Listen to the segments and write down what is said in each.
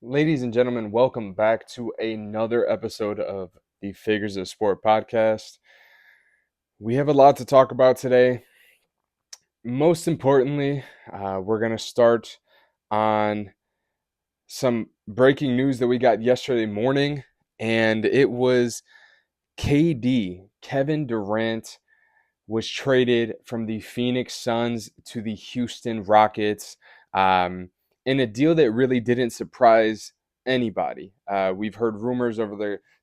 Ladies and gentlemen, welcome back to another episode of the Figures of Sport podcast. We have a lot to talk about today. Most importantly, we're going to start on some breaking news that we got yesterday morning, and it was Kevin Durant, was traded from the Phoenix Suns to the Houston Rockets um, in a deal that really didn't surprise anybody. We've heard rumors over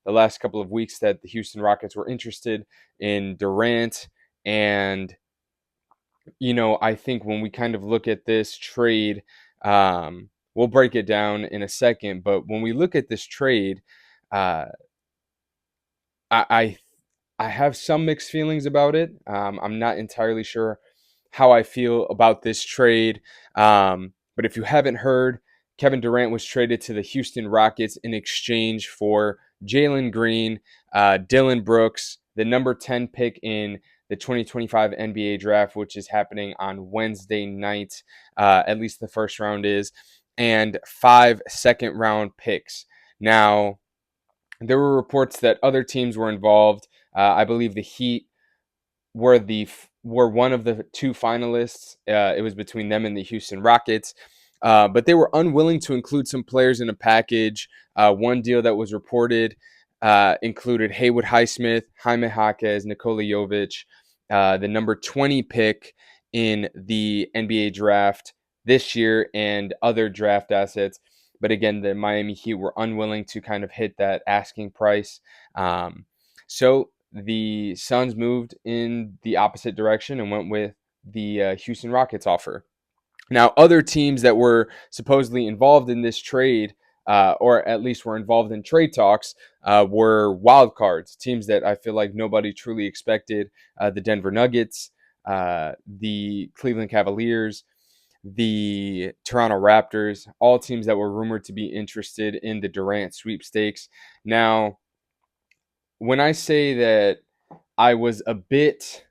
the last couple of weeks that the Houston Rockets were interested in Durant. And, I think when we kind of look at this trade, we'll break it down in a second. But when we look at this trade, uh, I, I I have some mixed feelings about it. I'm not entirely sure how I feel about this trade. But if you haven't heard, Kevin Durant was traded to the Houston Rockets in exchange for Jalen Green, Dylan Brooks, the number 10 pick in the 2025 NBA draft, which is happening on Wednesday night. At least the first round is, and 5 second-round picks. Now, there were reports that other teams were involved. I believe the Heat were one of the two finalists. It was between them and the Houston Rockets, but they were unwilling to include some players in a package. One deal that was reported included Haywood Highsmith, Jaime Jaquez, Nikola Jovic, the number 20 pick in the NBA draft this year, and other draft assets. But again, the Miami Heat were unwilling to kind of hit that asking price. So the Suns moved in the opposite direction and went with the Houston Rockets offer. Now, other teams that were supposedly involved in this trade, or at least were involved in trade talks, were wild cards, teams that I feel like nobody truly expected. The Denver Nuggets, the Cleveland Cavaliers, the Toronto Raptors, all teams that were rumored to be interested in the Durant sweepstakes. Now, when I say that I was a bit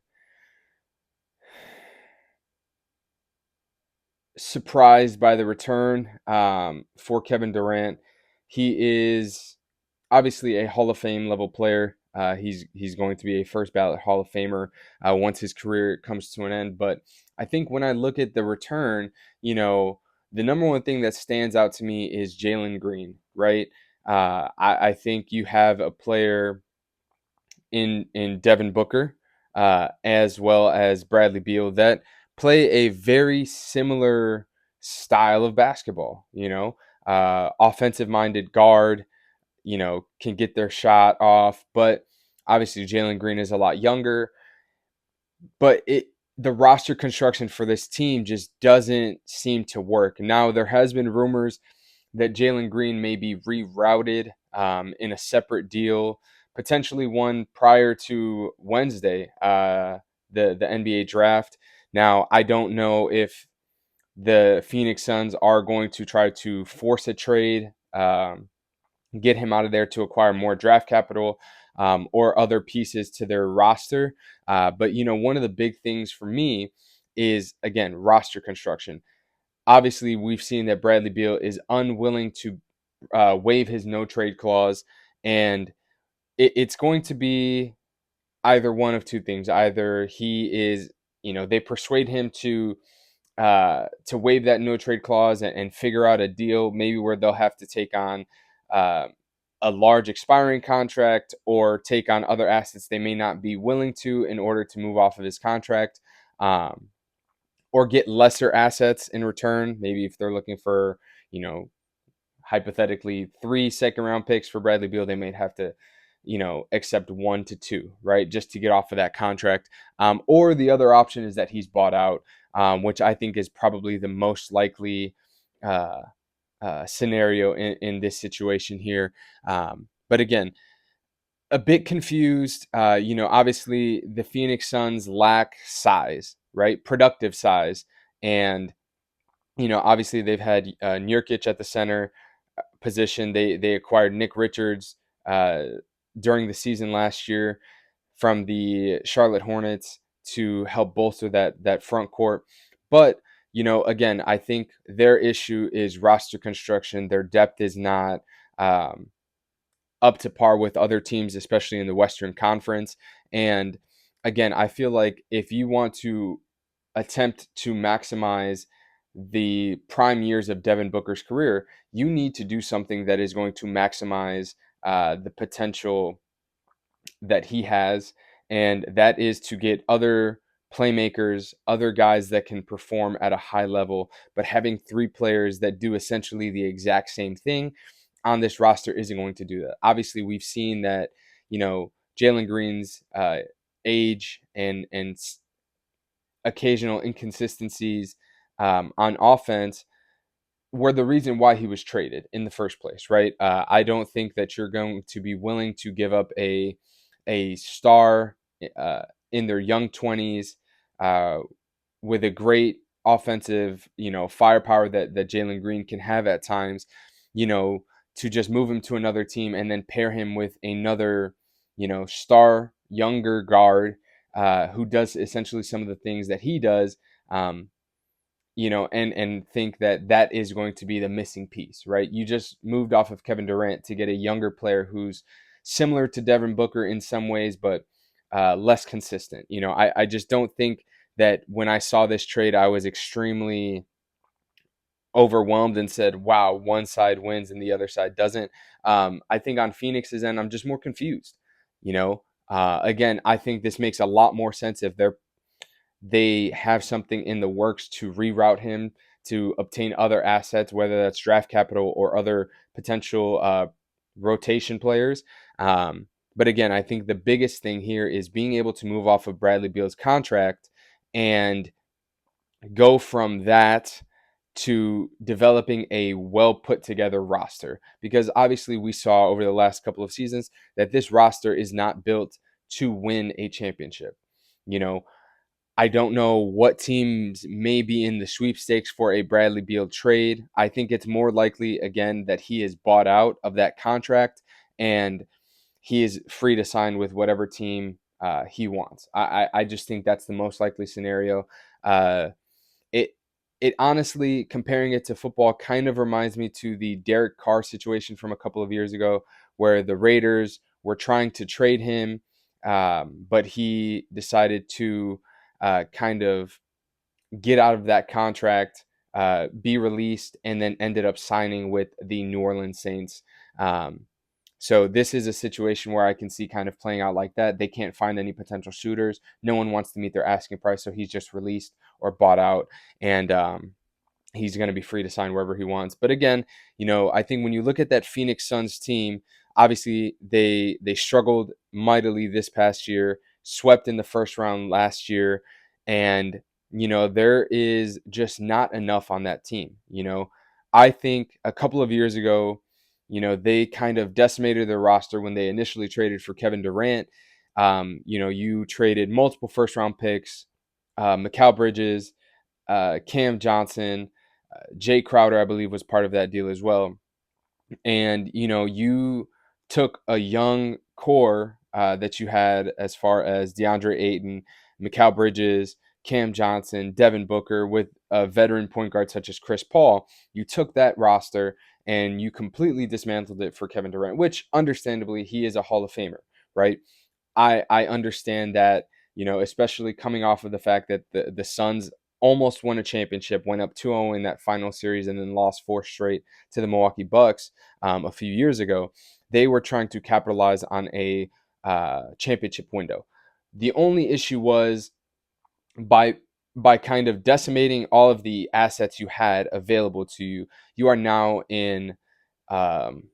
surprised by the return for Kevin Durant, he is obviously a Hall of Fame level player. He's going to be a first ballot Hall of Famer once his career comes to an end. But I think when I look at the return, the number one thing that stands out to me is Jalen Green, right? I think you have a player in Devin Booker, as well as Bradley Beal, that play a very similar style of basketball. Offensive minded guard, can get their shot off, but obviously Jalen Green is a lot younger. But the roster construction for this team just doesn't seem to work. Now, there has been rumors that Jalen Green may be rerouted in a separate deal, potentially one prior to Wednesday, the NBA draft. Now, I don't know if the Phoenix Suns are going to try to force a trade, get him out of there to acquire more draft capital, or other pieces to their roster. But one of the big things for me is, again, roster construction. Obviously, we've seen that Bradley Beal is unwilling to waive his no trade clause, and it's going to be either one of two things. Either he is, they persuade him to waive that no trade clause and figure out a deal, maybe where they'll have to take on uh, a large expiring contract, or take on other assets they may not be willing to in order to move off of his contract. Or get lesser assets in return. Maybe if they're looking for, hypothetically 3 second-round picks for Bradley Beal, they may have to, accept 1 to 2, right, just to get off of that contract. Or the other option is that he's bought out, which I think is probably the most likely uh, scenario in this situation here. But again, a bit confused. Obviously the Phoenix Suns lack size, right? Productive size. And, obviously they've had Nurkic at the center position. They acquired Nick Richards uh, during the season last year from the Charlotte Hornets to help bolster that front court. But again, I think their issue is roster construction. Their depth is not um, up to par with other teams, especially in the Western Conference. And again, I feel like if you want to attempt to maximize the prime years of Devin Booker's career, you need to do something that is going to maximize the potential that he has, and that is to get other playmakers, other guys that can perform at a high level. But having three players that do essentially the exact same thing on this roster isn't going to do that. Obviously, we've seen that, Jalen Green's age and occasional inconsistencies on offense were the reason why he was traded in the first place, right? I don't think that you're going to be willing to give up a star uh, in their young 20s uh, with a great offensive, firepower that Jalen Green can have at times, you know, to just move him to another team and then pair him with another, star younger guard who does essentially some of the things that he does. And think that that is going to be the missing piece, right? You just moved off of Kevin Durant to get a younger player who's similar to Devin Booker in some ways, but less consistent. I just don't think that when I saw this trade, I was extremely overwhelmed and said, wow, one side wins and the other side doesn't. I think on Phoenix's end, I'm just more confused. Again, I think this makes a lot more sense if they have something in the works to reroute him to obtain other assets, whether that's draft capital or other potential rotation players. But again, I think the biggest thing here is being able to move off of Bradley Beal's contract and go from that to developing a well put together roster. Because obviously, we saw over the last couple of seasons that this roster is not built to win a championship. You know, I don't know what teams may be in the sweepstakes for a Bradley Beal trade. I think it's more likely, again, that he is bought out of that contract and he is free to sign with whatever team he wants. I just think that's the most likely scenario. Uh, it it honestly, comparing it to football, kind of reminds me to the Derek Carr situation from a couple of years ago, where the Raiders were trying to trade him, but he decided to kind of get out of that contract, be released, and then ended up signing with the New Orleans Saints. Um, so this is a situation where I can see kind of playing out like that. They can't find any potential shooters. No one wants to meet their asking price, so he's just released or bought out, and he's going to be free to sign wherever he wants. But again, I think when you look at that Phoenix Suns team, obviously they struggled mightily this past year, swept in the first round last year, and there is just not enough on that team. I think a couple of years ago, they kind of decimated their roster when they initially traded for Kevin Durant. You traded multiple first round picks, Mikal Bridges, Cam Johnson, Jay Crowder, I believe, was part of that deal as well. And you took a young core that you had as far as DeAndre Ayton, Mikal Bridges, Cam Johnson, Devin Booker, with a veteran point guard such as Chris Paul. You took that roster and you completely dismantled it for Kevin Durant, which understandably he is a Hall of Famer, right? I understand that, especially coming off of the fact that the Suns almost won a championship, went up 2-0 in that final series, and then lost four straight to the Milwaukee Bucks a few years ago. They were trying to capitalize on a championship window. The only issue was by kind of decimating all of the assets you had available to you, you are now in um,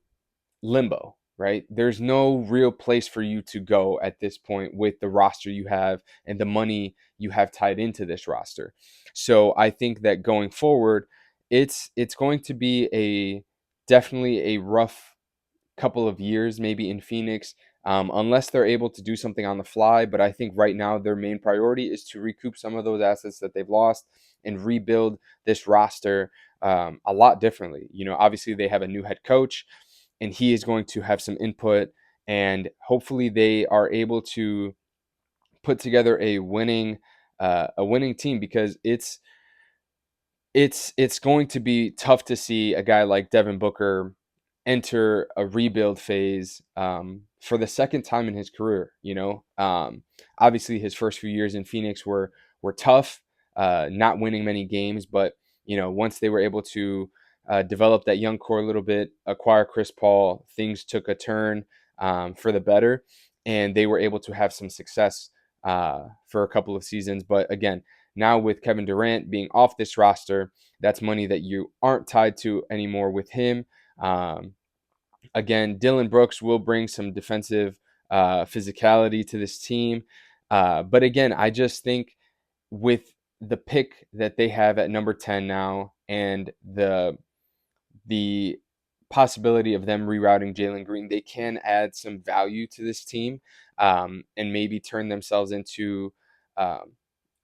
limbo, right? There's no real place for you to go at this point with the roster you have and the money you have tied into this roster. So I think that going forward, it's going to be a definitely a rough couple of years, maybe in Phoenix, unless they're able to do something on the fly. But I think right now their main priority is to recoup some of those assets that they've lost and rebuild this roster a lot differently. Obviously they have a new head coach, and he is going to have some input, and hopefully they are able to put together a winning team, because it's going to be tough to see a guy like Devin Booker enter a rebuild phase for the second time in his career. Obviously his first few years in Phoenix were tough, not winning many games, but once they were able to develop that young core a little bit, acquire Chris Paul, things took a turn for the better, and they were able to have some success for a couple of seasons. But again, now with Kevin Durant being off this roster, that's money that you aren't tied to anymore with him. Um, Again, Dylan Brooks will bring some defensive physicality to this team. But again, I just think with the pick that they have at number 10 now and the possibility of them rerouting Jalen Green, they can add some value to this team and maybe turn themselves into um,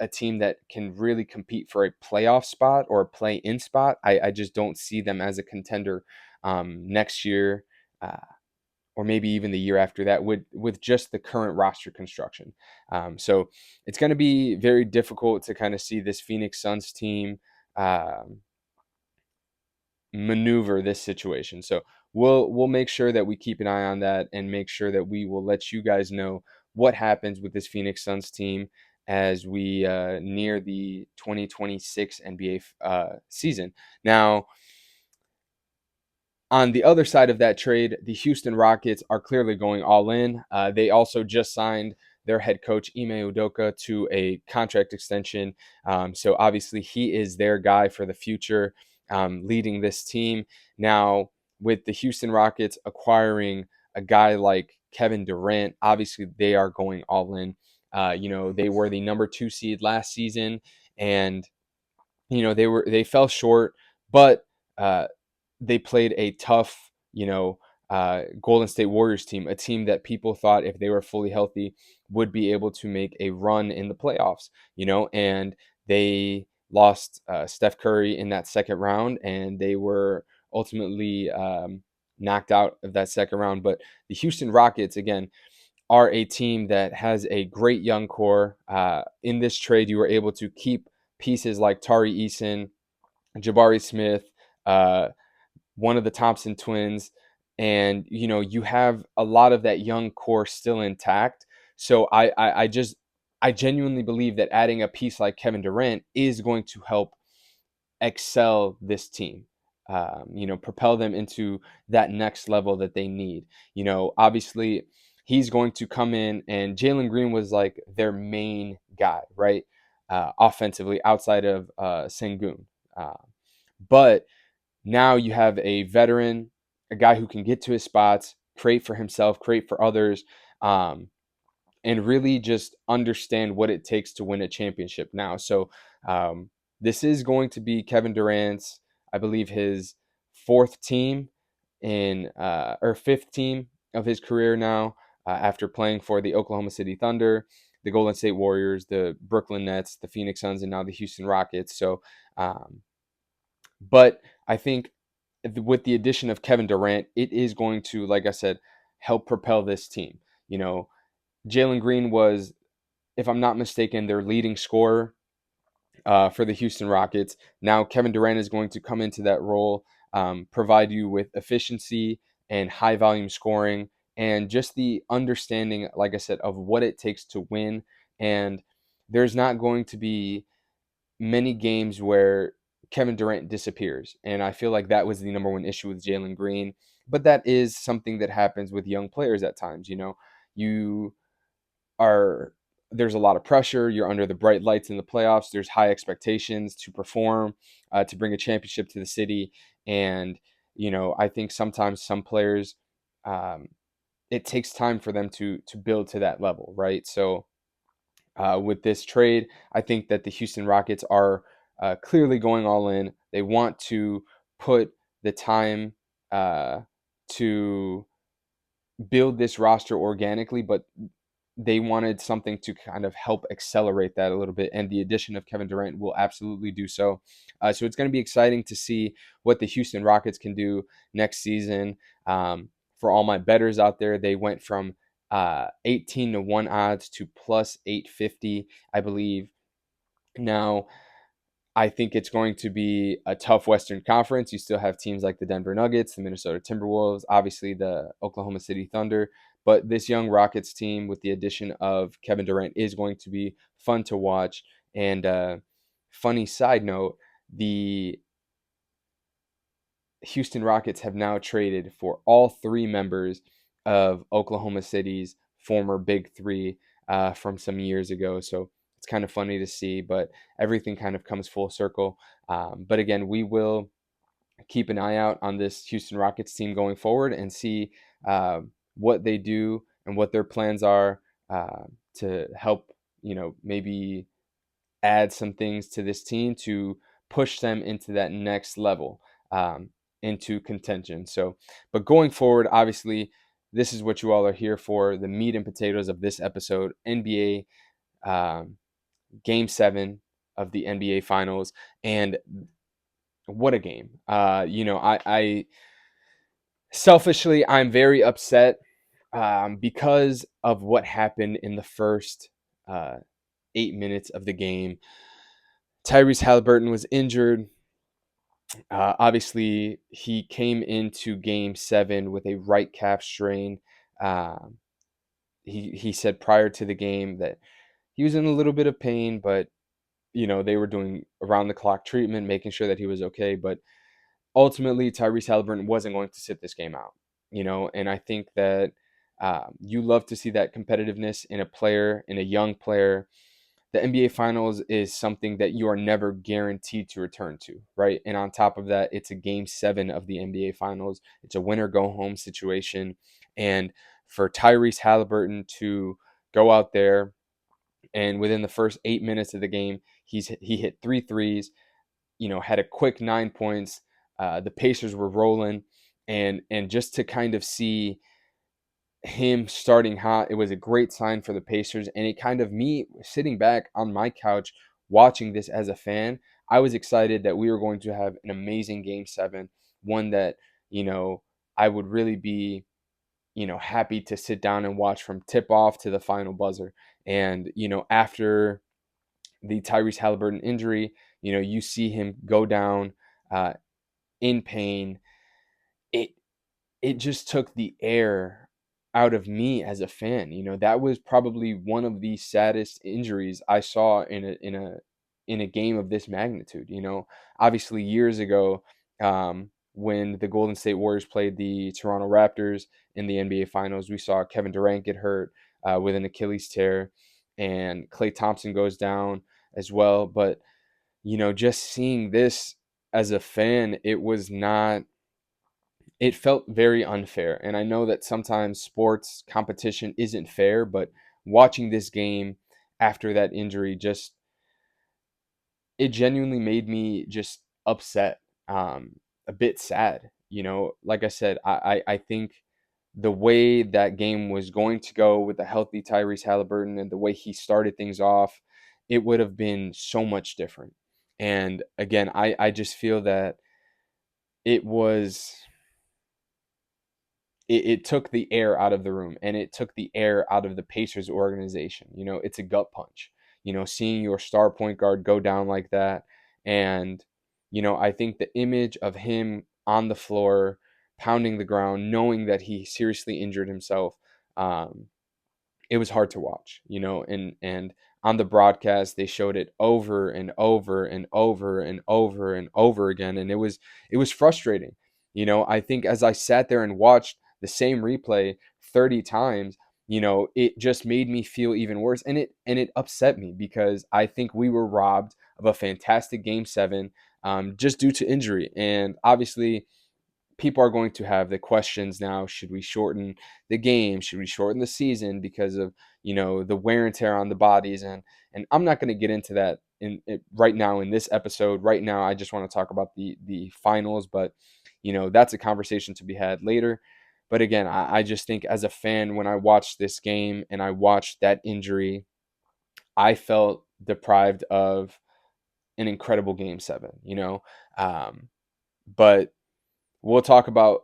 a team that can really compete for a playoff spot or a play-in spot. I just don't see them as a contender next year. Or maybe even the year after that, with just the current roster construction. So it's going to be very difficult to kind of see this Phoenix Suns team um, maneuver this situation. So we'll make sure that we keep an eye on that and make sure that we will let you guys know what happens with this Phoenix Suns team as we near the 2026 NBA season. Now, on the other side of that trade, the Houston Rockets are clearly going all in. They also just signed their head coach, Ime Udoka, to a contract extension. So obviously, he is their guy for the future, leading this team. Now, with the Houston Rockets acquiring a guy like Kevin Durant, obviously, they are going all in. They were the number 2 seed last season, and they fell short, but uh, they played a tough, Golden State Warriors team, a team that people thought if they were fully healthy would be able to make a run in the playoffs, and they lost Steph Curry in that second round, and they were ultimately knocked out of that second round. But the Houston Rockets, again, are a team that has a great young core. In this trade, you were able to keep pieces like Tari Eason, Jabari Smith, uh, one of the Thompson twins, and you have a lot of that young core still intact. So I genuinely believe that adding a piece like Kevin Durant is going to help excel this team. Propel them into that next level that they need. Obviously, he's going to come in, and Jalen Green was like their main guy, right? Offensively, outside of Sengun. Uh, but now you have a veteran, a guy who can get to his spots, create for himself, create for others, and really just understand what it takes to win a championship now. So this is going to be Kevin Durant's, I believe, his fourth team or fifth team of his career now, after playing for the Oklahoma City Thunder, the Golden State Warriors, the Brooklyn Nets, the Phoenix Suns, and now the Houston Rockets. So, but I think with the addition of Kevin Durant, it is going to, like I said, help propel this team. Jalen Green was, if I'm not mistaken, their leading scorer for the Houston Rockets. Now Kevin Durant is going to come into that role, provide you with efficiency and high volume scoring, and just the understanding, like I said, of what it takes to win. And there's not going to be many games where Kevin Durant disappears. And I feel like that was the number one issue with Jalen Green. But that is something that happens with young players at times. You are there's a lot of pressure. You're under the bright lights in the playoffs. There's high expectations to perform, to bring a championship to the city. And, I think sometimes some players, um, it takes time for them to build to that level, right? So with this trade, I think that the Houston Rockets are clearly going all in. They want to put the time uh, to build this roster organically, but they wanted something to kind of help accelerate that a little bit, and the addition of Kevin Durant will absolutely do so. So it's going to be exciting to see what the Houston Rockets can do next season. For all my bettors out there, they went from 18 to 1 odds to plus 850, I believe. Now, I think it's going to be a tough Western Conference. You still have teams like the Denver Nuggets, the Minnesota Timberwolves, obviously the Oklahoma City Thunder. But this young Rockets team, with the addition of Kevin Durant, is going to be fun to watch. And funny side note, the Houston Rockets have now traded for all three members of Oklahoma City's former Big Three from some years ago. So it's kind of funny to see, but everything kind of comes full circle. But again, we will keep an eye out on this Houston Rockets team going forward and see uh, what they do and what their plans are to help, maybe add some things to this team to push them into that next level, into contention. So, but going forward, obviously, this is what you all are here for, the meat and potatoes of this episode, NBA Game 7 of the NBA Finals. And what a game. I selfishly, I'm very upset because of what happened in the first 8 minutes of the game. Tyrese Haliburton was injured. Obviously, he came into Game 7 with a right calf strain. Um, he said prior to the game that he was in a little bit of pain, but they were doing around the clock treatment, making sure that he was okay. But ultimately, Tyrese Haliburton wasn't going to sit this game out. And I think that you love to see that competitiveness in a player, in a young player. The NBA Finals is something that you are never guaranteed to return to, right? And on top of that, it's a Game 7 of the NBA Finals. It's a winner go home situation. And for Tyrese Haliburton to go out there and within the first 8 minutes of the game, he hit three threes, had a quick 9 points. The Pacers were rolling, and just to kind of see him starting hot, it was a great sign for the Pacers. And it kind of, me sitting back on my couch watching this as a fan, I was excited that we were going to have an amazing Game 7, one that, I would really be, happy to sit down and watch from tip off to the final buzzer. And, after the Tyrese Haliburton injury, you see him go down uh, in pain. It it just took the air out of me as a fan. That was probably one of the saddest injuries I saw in a game of this magnitude. Obviously years ago, when the Golden State Warriors played the Toronto Raptors in the NBA Finals, we saw Kevin Durant get hurt with an Achilles tear, and Klay Thompson goes down as well. But just seeing this as a fan, it felt very unfair. And I know that sometimes sports competition isn't fair, but watching this game after that injury, just it genuinely made me just upset, a bit sad. Like I said, I think the way that game was going to go with a healthy Tyrese Haliburton and the way he started things off, it would have been so much different. And again, I just feel that it was it took the air out of the room, and it took the air out of the Pacers organization. It's a gut punch, seeing your star point guard go down like that. And, I think the image of him on the floor, pounding the ground, knowing that he seriously injured himself, um, it was hard to watch, and on the broadcast they showed it over and over and over and over and over again, and it was frustrating. I think as I sat there and watched the same replay 30 times, it just made me feel even worse, and it upset me because I think we were robbed of a fantastic Game 7, just due to injury. And obviously people are going to have the questions now: should we shorten the game, should we shorten the season because of the wear and tear on the bodies? And I'm not going to get into that right now in this episode. Right now I just want to talk about the finals, but that's a conversation to be had later. But again, I just think as a fan, when I watched this game and I watched that injury, I felt deprived of an incredible Game 7. um, but we'll talk about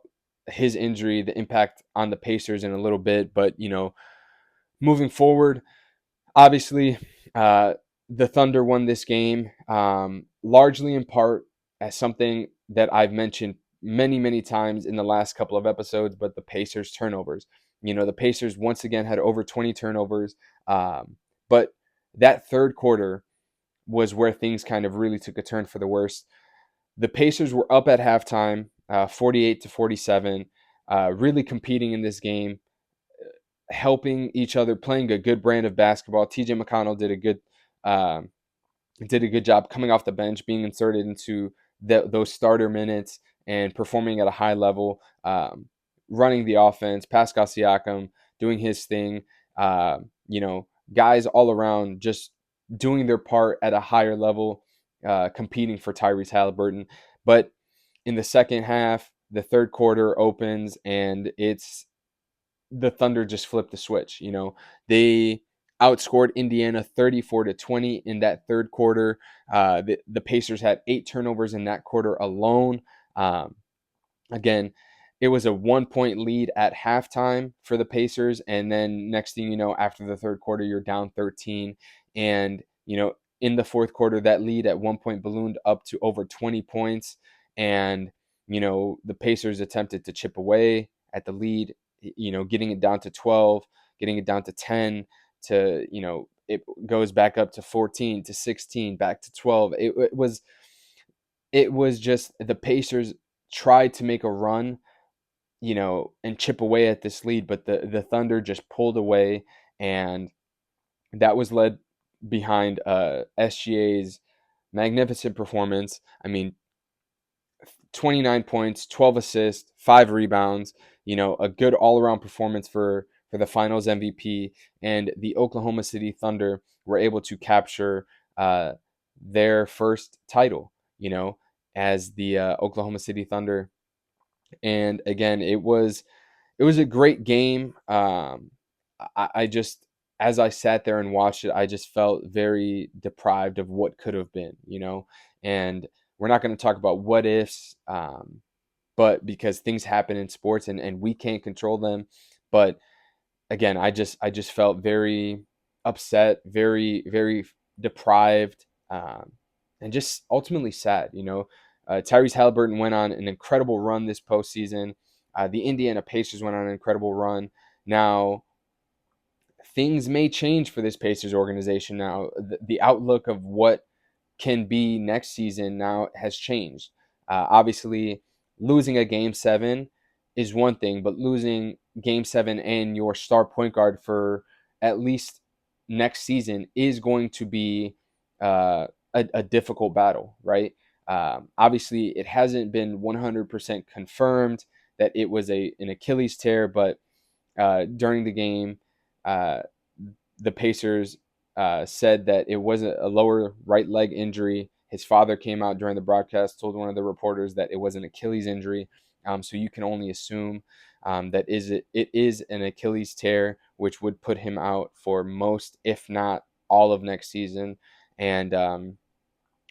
his injury, the impact on the Pacers in a little bit. But, moving forward, obviously, uh, the Thunder won this game. largely in part as something that I've mentioned many, many times in the last couple of episodes, but the Pacers turnovers. The Pacers once again had over 20 turnovers, but that third quarter was where things kind of really took a turn for the worse. The Pacers were up at halftime, 48-47, really competing in this game, helping each other, playing a good brand of basketball. TJ McConnell um, did a good job coming off the bench, being inserted into those starter minutes and performing at a high level, running the offense. Pascal Siakam doing his thing. Guys all around just doing their part at a higher level, competing for Tyrese Haliburton. But in the second half, the third quarter opens, and it's the Thunder just flipped the switch. They outscored Indiana 34-20 in that third quarter. The Pacers had 8 turnovers in that quarter alone. Um, Again, it was a 1-point lead at halftime for the Pacers, and then next thing you know, after the third quarter, you're down 13, and in the fourth quarter, that lead at 1 point ballooned up to over 20 points, and the Pacers attempted to chip away at the lead, getting it down to 12, getting it down to 10, to it goes back up to 14, to 16, back to 12. It was just the Pacers tried to make a run, and chip away at this lead, but the Thunder just pulled away, and that was led behind SGA's magnificent performance. I mean, 29 points, 12 assists, 5 rebounds, a good all-around performance for the Finals MVP, and the Oklahoma City Thunder were able to capture their first title, as the Oklahoma City Thunder. And again, it was a great game. I just, as I sat there and watched it, I just felt very deprived of what could have been. And we're not going to talk about what ifs, but because things happen in sports, and we can't control them. But again, I just felt very upset, very very deprived, and just ultimately sad. Tyrese Haliburton went on an incredible run this postseason. The Indiana Pacers went on an incredible run. Now things may change for this Pacers organization. Now the outlook of what can be next season now has changed. Obviously, losing a game 7 is one thing, but losing game 7 and your star point guard for at least next season is going to be a difficult battle, right? Obviously, it hasn't been 100% confirmed that it was an Achilles tear, but during the game, uh, the Pacers said that it wasn't a lower right leg injury. His father came out during the broadcast, told one of the reporters that it was an Achilles injury. So you can only assume that it is an Achilles tear, which would put him out for most, if not all, of next season. And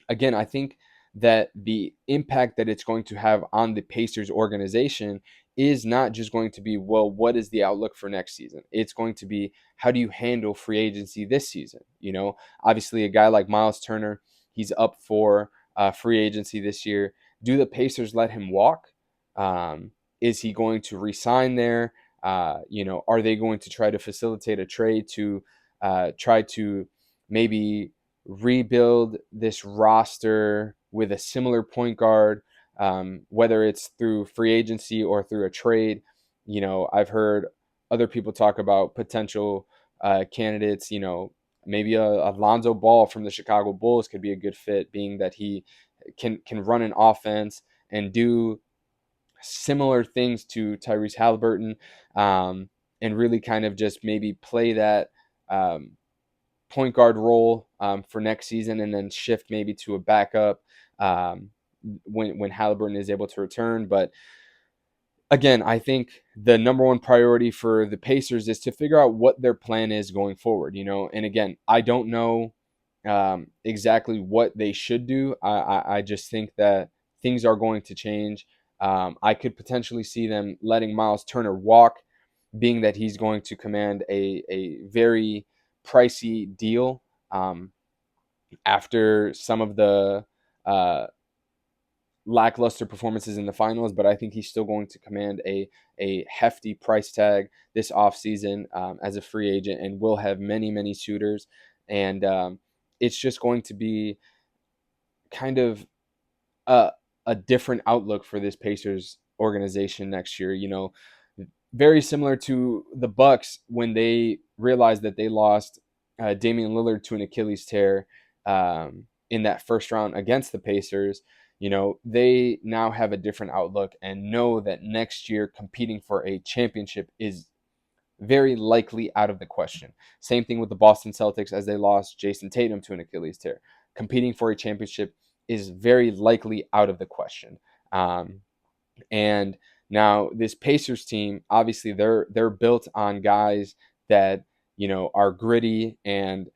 again, I think that the impact that it's going to have on the Pacers organization is not just going to be, well, what is the outlook for next season? It's going to be, how do you handle free agency this season? Obviously, a guy like Miles Turner, he's up for free agency this year. Do the Pacers let him walk? Is he going to resign there? Are they going to try to facilitate a trade to try to maybe rebuild this roster with a similar point guard, whether it's through free agency or through a trade? I've heard other people talk about potential candidates. Maybe a Lonzo Ball from the Chicago Bulls could be a good fit, being that he can run an offense and do similar things to Tyrese Haliburton, and really kind of just maybe play that point guard role for next season, and then shift maybe to a backup when Haliburton is able to return. But again, I think the number one priority for the Pacers is to figure out what their plan is going forward. And again, I don't know exactly what they should do. I just think that things are going to change. I could potentially see them letting Miles Turner walk, being that he's going to command a very pricey deal after some of the uh, lackluster performances in the finals, but I think he's still going to command a hefty price tag this offseason as a free agent, and will have many suitors. And it's just going to be kind of a, a different outlook for this Pacers organization next year. Very similar to the Bucks when they realized that they lost Damian Lillard to an Achilles tear in that first round against the Pacers. They now have a different outlook and know that next year competing for a championship is very likely out of the question. Same thing with the Boston Celtics as they lost Jason Tatum to an Achilles tear. Competing for a championship is very likely out of the question. And now this Pacers team, obviously they're built on guys that are gritty and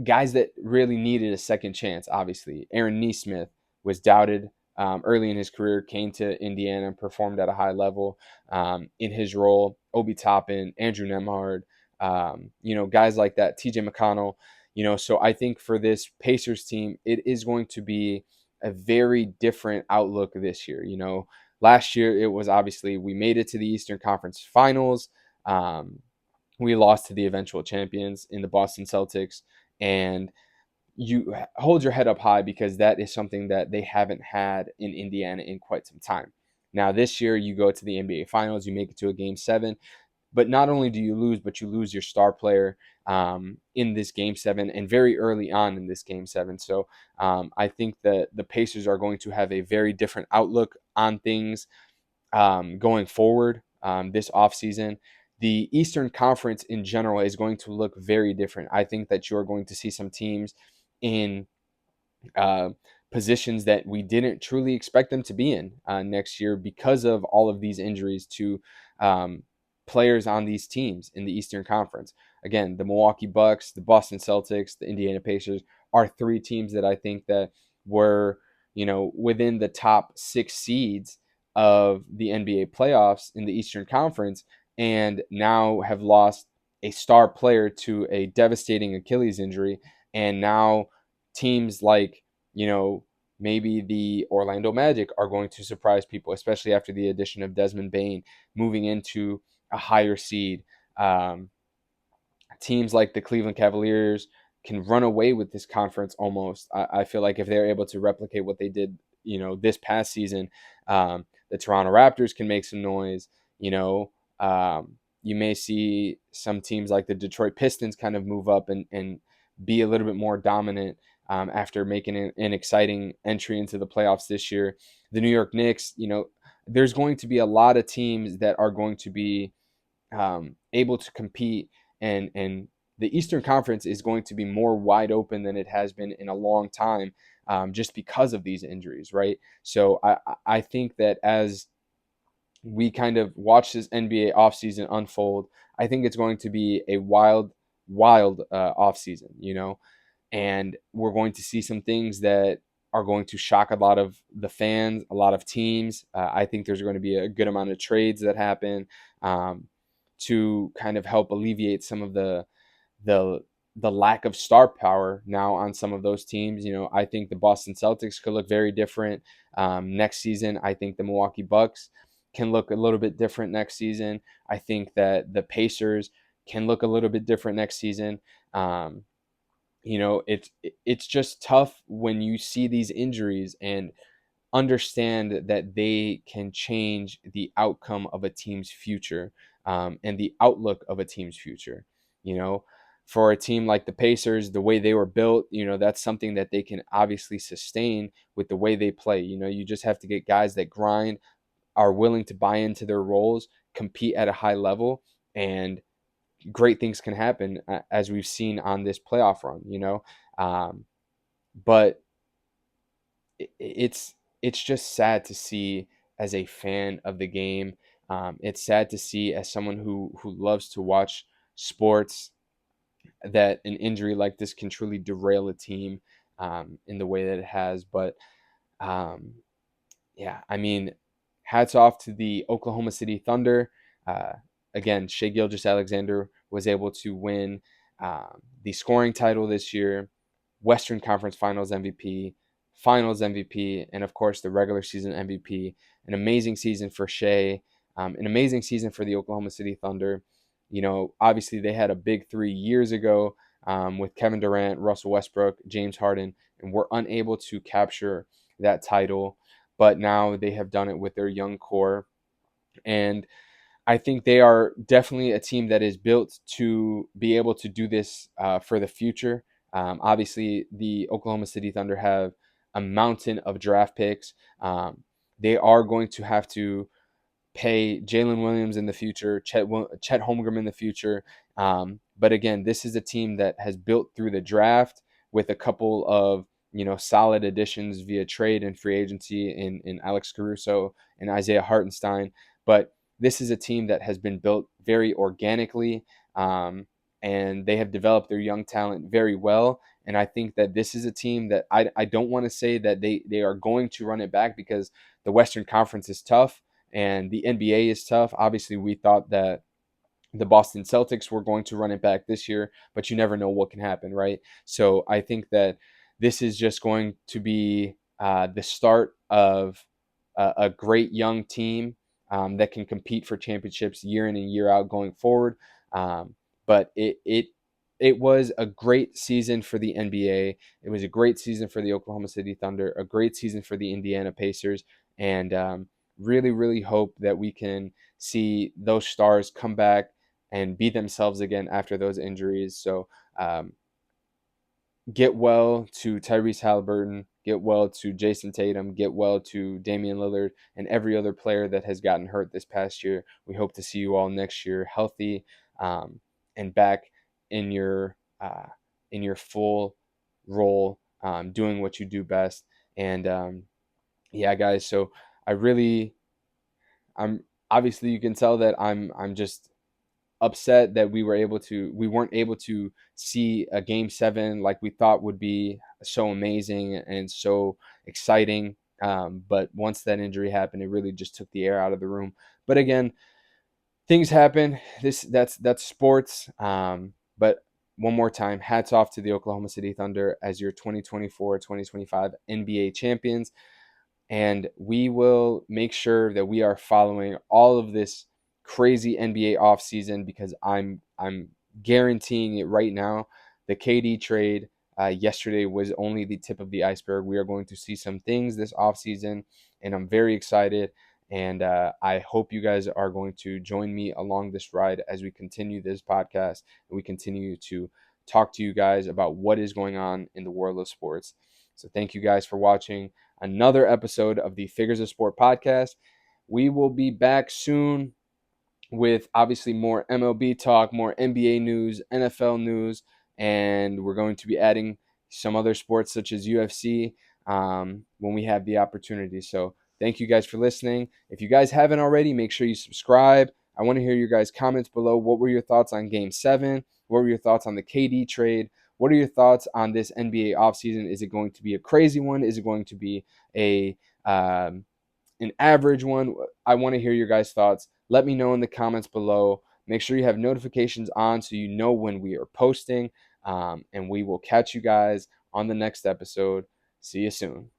guys that really needed a second chance. Obviously, Aaron Nesmith was doubted early in his career, came to Indiana and performed at a high level in his role. Obi Toppin, Andrew Nemhard, guys like that, TJ McConnell. So I think for this Pacers team, it is going to be a very different outlook this year. Last year it was obviously we made it to the Eastern Conference Finals. We lost to the eventual champions in the Boston Celtics, and you hold your head up high because that is something that they haven't had in Indiana in quite some time. Now, this year, you go to the NBA Finals, you make it to a Game 7, but not only do you lose, but you lose your star player in this Game 7 and very early on in this Game 7. So I think that the Pacers are going to have a very different outlook on things going forward this offseason. The Eastern Conference in general is going to look very different. I think that you're going to see some teams in uh, positions that we didn't truly expect them to be in next year because of all of these injuries to um, players on these teams in the Eastern Conference. Again, the Milwaukee Bucks, the Boston Celtics, the Indiana Pacers are three teams that I think that were, within the top 6 seeds of the NBA playoffs in the Eastern Conference, and now have lost a star player to a devastating Achilles injury. And now teams like, maybe the Orlando Magic are going to surprise people, especially after the addition of Desmond Bane moving into a higher seed. Um, Teams like the Cleveland Cavaliers can run away with this conference almost. I feel like if they're able to replicate what they did, this past season, the Toronto Raptors can make some noise. You may see some teams like the Detroit Pistons kind of move up and be a little bit more dominant after making an exciting entry into the playoffs this year. The New York Knicks, there's going to be a lot of teams that are going to be able to compete, and the Eastern Conference is going to be more wide open than it has been in a long time, just because of these injuries, right? So I think that as we kind of watch this NBA offseason unfold, I think it's going to be a wild offseason, and we're going to see some things that are going to shock a lot of the fans, a lot of teams. I think there's going to be a good amount of trades that happen to kind of help alleviate some of the the lack of star power now on some of those teams. I think the Boston Celtics could look very different next season. I think the Milwaukee Bucks can look a little bit different next season. I think that the Pacers can look a little bit different next season. It's just tough when you see these injuries and understand that they can change the outcome of a team's future and the outlook of a team's future. You know, for a team like the Pacers, the way they were built, that's something that they can obviously sustain with the way they play. You just have to get guys that grind, are willing to buy into their roles, compete at a high level, and great things can happen as we've seen on this playoff run. Um, but it's just sad to see as a fan of the game. It's sad to see as someone who loves to watch sports that an injury like this can truly derail a team in the way that it has. But um, yeah, I mean, hats off to the Oklahoma City Thunder. Uh, Again, Shea Gilgeous-Alexander was able to win the scoring title this year, Western Conference Finals MVP, Finals MVP, and of course the regular season MVP. An amazing season for Shea, an amazing season for the Oklahoma City Thunder. Obviously they had a big 3 years ago with Kevin Durant, Russell Westbrook, James Harden, and were unable to capture that title. But now they have done it with their young core. And I think they are definitely a team that is built to be able to do this for the future. Obviously, the Oklahoma City Thunder have a mountain of draft picks. They are going to have to pay Jalen Williams in the future, Chet Holmgren in the future. But again, this is a team that has built through the draft with a couple of solid additions via trade and free agency in Alex Caruso and Isaiah Hartenstein. But this is a team that has been built very organically, and they have developed their young talent very well. And I think that this is a team that I don't want to say that they are going to run it back, because the Western Conference is tough and the NBA is tough. Obviously, we thought that the Boston Celtics were going to run it back this year, but you never know what can happen, right? So I think that this is just going to be the start of a great young team that can compete for championships year in and year out going forward. But it was a great season for the NBA. It was a great season for the Oklahoma City Thunder, a great season for the Indiana Pacers, and really, really hope that we can see those stars come back and be themselves again after those injuries. So get well to Tyrese Haliburton, get well to Jason Tatum, get well to Damian Lillard, and every other player that has gotten hurt this past year. We hope to see you all next year healthy, and back in your full role, doing what you do best. And yeah, guys. So I really, I'm obviously you can tell that I'm just upset that we weren't able to see a game 7 like we thought would be so amazing and so exciting. But once that injury happened, it really just took the air out of the room. But again, things happen. That's sports. But one more time, hats off to the Oklahoma City Thunder as your 2024-2025 NBA champions. And we will make sure that we are following all of this crazy NBA offseason, because I'm guaranteeing it right now. The KD trade yesterday was only the tip of the iceberg. We are going to see some things this offseason, and I'm very excited. And I hope you guys are going to join me along this ride as we continue this podcast and we continue to talk to you guys about what is going on in the world of sports. So thank you guys for watching another episode of the Figures of Sport podcast. We will be back soon with obviously more MLB talk, more NBA news, NFL news, and we're going to be adding some other sports such as UFC when we have the opportunity. So thank you guys for listening. If you guys haven't already, make sure you subscribe. I want to hear your guys' comments below. What were your thoughts on Game 7? What were your thoughts on the KD trade? What are your thoughts on this NBA offseason? Is it going to be a crazy one? Is it going to be an average one? I want to hear your guys' thoughts. Let me know in the comments below. Make sure you have notifications on so you know when we are posting. And we will catch you guys on the next episode. See you soon.